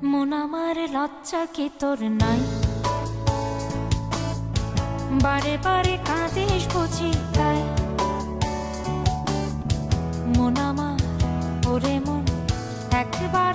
মন আমার লজ্জা কি তোর নাই? বারে বারে কাঁদিস বুঝি তাই? মন আমার, ওরে মন, একবার